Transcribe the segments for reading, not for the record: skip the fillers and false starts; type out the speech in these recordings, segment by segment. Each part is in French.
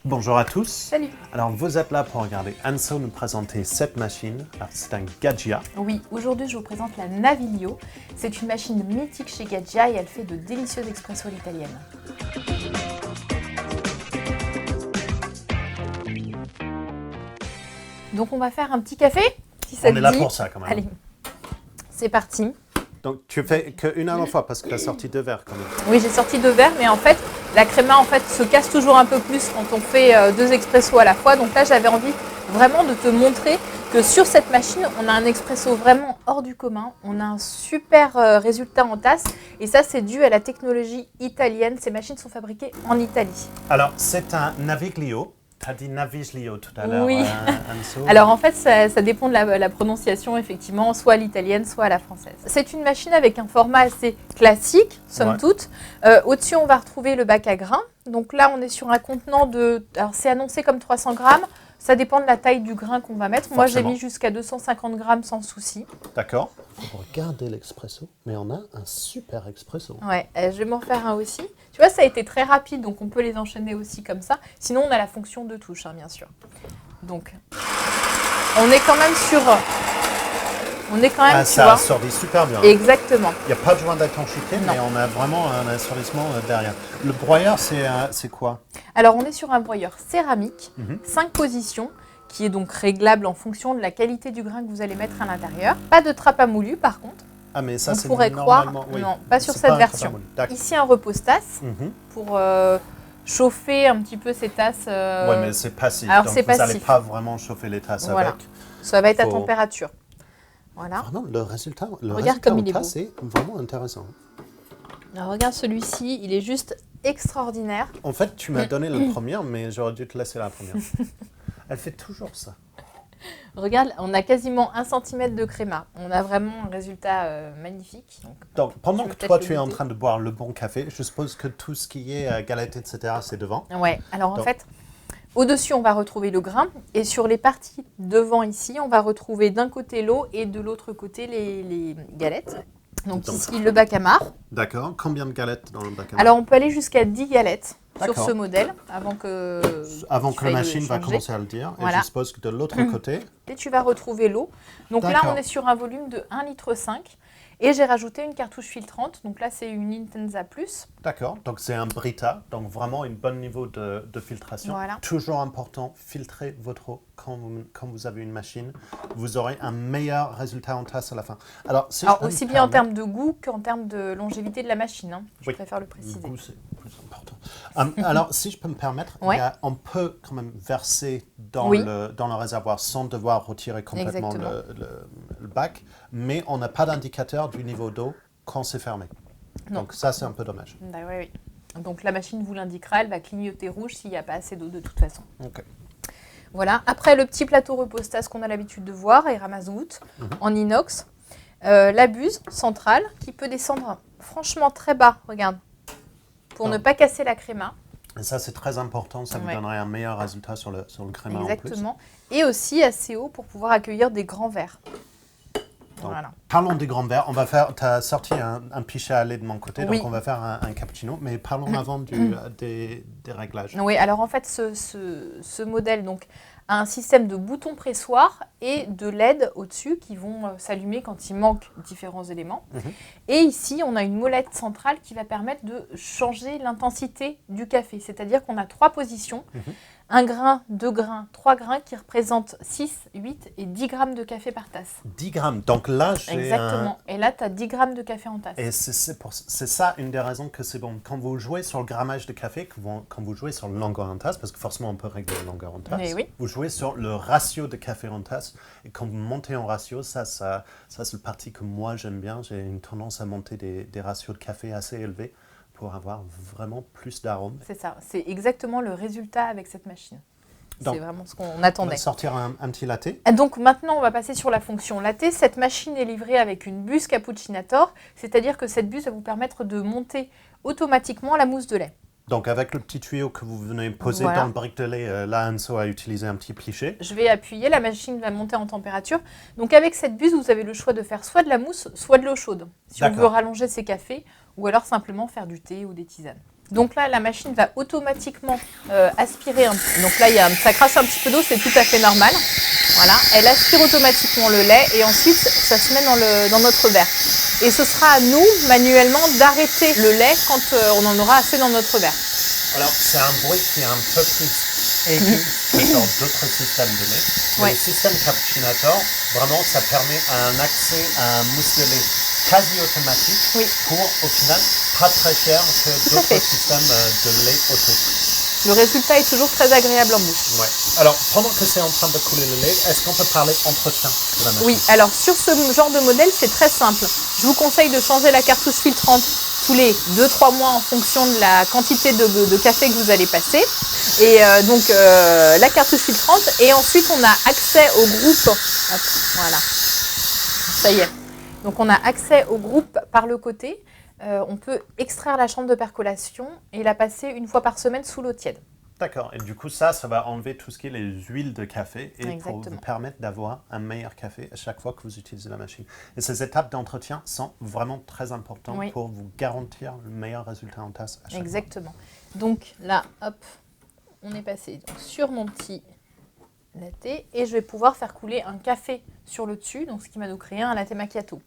Bonjour à tous. Salut. Alors vous êtes là pour regarder Anso nous présenter cette machine. Alors c'est un Gaggia. Oui, aujourd'hui je vous présente la Naviglio. C'est une machine mythique chez Gaggia et elle fait de délicieux expresso à l'italienne. Donc on va faire un petit café, si ça On te est là dit. pour ça quand même. Allez, c'est parti. Donc tu fais qu'une à la fois parce que tu as sorti 2 verres quand même. Oui, j'ai sorti 2 verres, mais en fait, la créma se casse toujours un peu plus quand on fait 2 expressos à la fois. Donc là, j'avais envie vraiment de te montrer que sur cette machine, on a un expresso vraiment hors du commun. On a un super résultat en tasse. Et ça, c'est dû à la technologie italienne. Ces machines sont fabriquées en Italie. Alors c'est un Naviglio. Tu as dit Naviglio tout à l'heure, Oui. Anso. Alors en fait, ça dépend de la prononciation, effectivement, soit à l'italienne, soit à la française. C'est une machine avec un format assez classique, somme toute. Au-dessus, on va retrouver le bac à grains. Donc là, on est sur un contenant de... Alors c'est annoncé comme 300 grammes. Ça dépend de la taille du grain qu'on va mettre. Moi, j'ai mis jusqu'à 250 grammes sans souci. D'accord. Regardez l'expresso, mais on a un super expresso. Ouais, je vais m'en faire un aussi. Tu vois, ça a été très rapide, donc on peut les enchaîner aussi comme ça. Sinon, on a la fonction de touche, hein, bien sûr. Donc, on est quand même sur... ça assourdit super bien. Exactement. Il n'y a pas besoin d'étanchéité, mais on a vraiment un assourdissement derrière. Le broyeur, c'est quoi? Alors, on est sur un broyeur céramique, 5 positions, qui est donc réglable en fonction de la qualité du grain que vous allez mettre à l'intérieur. Pas de trappe à moulu, par contre. Ah, mais ça, on c'est pourrait croire, non, pas sur cette version. Ici, un repose-tasse pour chauffer un petit peu ces tasses. Oui, mais c'est passif. Alors, donc c'est vous passif. n'allez pas vraiment chauffer les tasses avec. Ça va être à température. Voilà. Vraiment, le résultat comme il est beau. c'est vraiment intéressant. Alors, regarde celui-ci, il est juste extraordinaire. En fait, tu m'as donné la première, mais j'aurais dû te laisser la première. Elle fait toujours ça. Regarde, on a quasiment 1 cm de créma. On a vraiment un résultat magnifique. Donc, pendant que toi, tu es en train de boire le bon café, je suppose que tout ce qui est galette, etc., c'est devant. Ouais, alors en fait, au-dessus, on va retrouver le grain. Et sur les parties devant ici, on va retrouver d'un côté l'eau et de l'autre côté les galettes. Donc ici, le bac à marc. D'accord. Combien de galettes dans le bac à marc? Alors, on peut aller jusqu'à 10 galettes sur ce modèle avant que la machine va commencer à le dire. Et je suppose que de l'autre côté... Et tu vas retrouver l'eau. Donc là, on est sur un volume de 1,5 litre. Et j'ai rajouté une cartouche filtrante. Donc là, c'est une Intensa Plus. D'accord. Donc c'est un Brita. Donc vraiment un bon niveau de filtration. Voilà. Toujours important, filtrez votre eau quand vous avez une machine. Vous aurez un meilleur résultat en tasse à la fin. Alors aussi bien en termes de goût qu'en termes de longévité de la machine. Hein. Je préfère le préciser. Le goût, c'est plus important. Alors, si je peux me permettre, on peut quand même verser dans le réservoir sans devoir retirer complètement le bac, mais on n'a pas d'indicateur du niveau d'eau quand c'est fermé. Non. Donc ça, c'est un peu dommage. Oui. Donc la machine vous l'indiquera, elle va clignoter rouge s'il n'y a pas assez d'eau de toute façon. Ok. Voilà. Après, le petit plateau repose-tasse qu'on a l'habitude de voir, et ramasse-gouttes en inox. La buse centrale qui peut descendre franchement très bas, regarde, pour ne pas casser la créma. Et ça, c'est très important, ça vous donnerait un meilleur résultat sur le créma en plus. Exactement. Et aussi assez haut pour pouvoir accueillir des grands verres. Donc, parlons des grands verres. Tu as sorti un pichet à lait de mon côté, donc on va faire un cappuccino. Mais parlons avant des réglages. Oui, alors en fait, ce modèle a un système de boutons pressoirs et de LED au-dessus qui vont s'allumer quand il manque différents éléments. Et ici, on a une molette centrale qui va permettre de changer l'intensité du café. C'est-à-dire qu'on a 3 positions. 1 grain, 2 grains, 3 grains qui représentent 6, 8 et 10 grammes de café par tasse. 10 grammes. Donc là, j'ai Exactement. Et là, tu as 10 grammes de café en tasse. Et c'est ça une des raisons que c'est bon. Quand vous jouez sur le grammage de café, quand vous jouez sur le longueur en tasse, parce que forcément on peut régler la longueur en tasse, vous jouez sur le ratio de café en tasse. Et quand vous montez en ratio, ça c'est le parti que moi j'aime bien. J'ai une tendance à monter des ratios de café assez élevés pour avoir vraiment plus d'arômes. C'est ça, c'est exactement le résultat avec cette machine. C'est vraiment ce qu'on attendait. On va sortir un petit latte. Donc maintenant, on va passer sur la fonction latte. Cette machine est livrée avec une buse Cappuccinator, c'est-à-dire que cette buse va vous permettre de monter automatiquement la mousse de lait. Donc avec le petit tuyau que vous venez poser dans le brick de lait, là Anso a utilisé un petit plichet. Je vais appuyer, la machine va monter en température. Donc avec cette buse, vous avez le choix de faire soit de la mousse, soit de l'eau chaude, si on veut rallonger ses cafés, ou alors simplement faire du thé ou des tisanes. Donc là, la machine va automatiquement aspirer. Donc là, ça crache un petit peu d'eau, c'est tout à fait normal. Voilà, elle aspire automatiquement le lait et ensuite, ça se met dans notre verre. Et ce sera à nous, manuellement, d'arrêter le lait quand on en aura assez dans notre verre. Alors, c'est un bruit qui est un peu plus aigu que dans d'autres systèmes de lait. Mais le système Cappuccinator, vraiment, ça permet un accès à un mousse de lait quasi automatique pour, au final, pas très cher que d'autres systèmes de lait auto. Le résultat est toujours très agréable en bouche. Ouais. Alors, pendant que c'est en train de couler le lait, est-ce qu'on peut parler entretien de la machine? Oui, alors sur ce genre de modèle, c'est très simple. Je vous conseille de changer la cartouche filtrante tous les 2-3 mois en fonction de la quantité de café que vous allez passer. Et donc, la cartouche filtrante. Et ensuite, on a accès au groupe. Hop, voilà. Ça y est. Donc, on a accès au groupe par le côté. On peut extraire la chambre de percolation et la passer une fois par semaine sous l'eau tiède. D'accord. Et du coup, ça va enlever tout ce qui est les huiles de café et pour vous permettre d'avoir un meilleur café à chaque fois que vous utilisez la machine. Et ces étapes d'entretien sont vraiment très importantes pour vous garantir le meilleur résultat en tasse à chaque fois. Exactement. Donc là, hop, on est passé sur mon petit latte et je vais pouvoir faire couler un café sur le dessus, donc ce qui va nous créer un latte macchiato.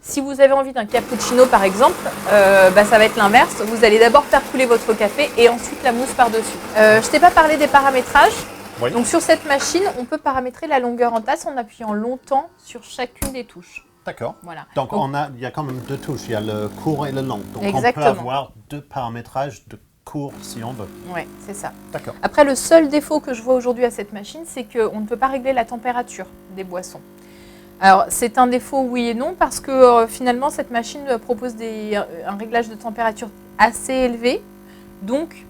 Si vous avez envie d'un cappuccino par exemple, ça va être l'inverse. Vous allez d'abord faire couler votre café et ensuite la mousse par-dessus. Je ne t'ai pas parlé des paramétrages. Oui. Donc sur cette machine, on peut paramétrer la longueur en tasse en appuyant longtemps sur chacune des touches. D'accord. Voilà. Donc il y a quand même 2 touches. Il y a le court et le long. Donc on peut avoir 2 paramétrages de court si on veut. Oui, c'est ça. D'accord. Après, le seul défaut que je vois aujourd'hui à cette machine, c'est qu'on ne peut pas régler la température des boissons. Alors, c'est un défaut oui et non parce que finalement, cette machine propose un réglage de température assez élevé. Donc,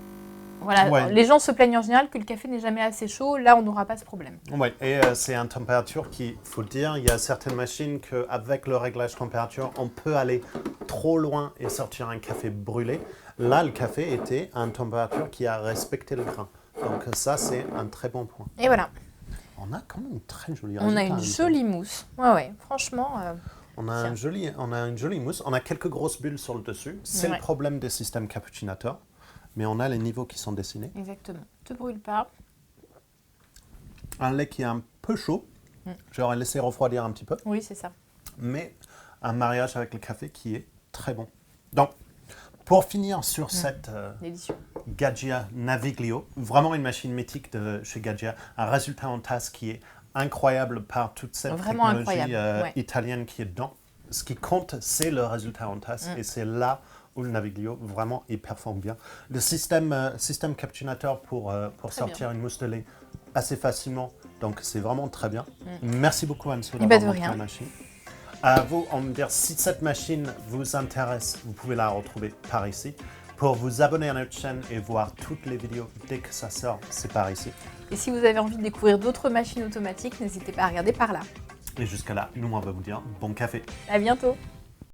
voilà, les gens se plaignent en général que le café n'est jamais assez chaud. Là, on n'aura pas ce problème. Oui, et c'est une température qui, il faut le dire, il y a certaines machines qu'avec le réglage température, on peut aller trop loin et sortir un café brûlé. Là, le café était à une température qui a respecté le grain. Donc ça, c'est un très bon point. Et voilà. On a quand même une très jolie résultat. On a une jolie mousse. Ouais, franchement. On a une jolie mousse. On a quelques grosses bulles sur le dessus. C'est le problème des systèmes Cappuccinator. Mais on a les niveaux qui sont dessinés. Exactement. Ne te brûle pas. Un lait qui est un peu chaud. J'aurais laissé refroidir un petit peu. Oui, c'est ça. Mais un mariage avec le café qui est très bon. Donc, pour finir sur cette Gaggia Naviglio, vraiment une machine mythique de chez Gaggia, un résultat en tasse qui est incroyable par toute cette technologie italienne qui est dedans. Ce qui compte, c'est le résultat en tasse et c'est là où le Naviglio vraiment il performe bien. Le système Cappuccinator pour sortir une mousse de lait assez facilement, donc c'est vraiment très bien. Merci beaucoup Anne-Sophie d'avoir montré la machine. À vous, on me dire si cette machine vous intéresse, vous pouvez la retrouver par ici. Pour vous abonner à notre chaîne et voir toutes les vidéos dès que ça sort, c'est par ici. Et si vous avez envie de découvrir d'autres machines automatiques, n'hésitez pas à regarder par là. Et jusqu'à là, nous on va vous dire bon café. À bientôt.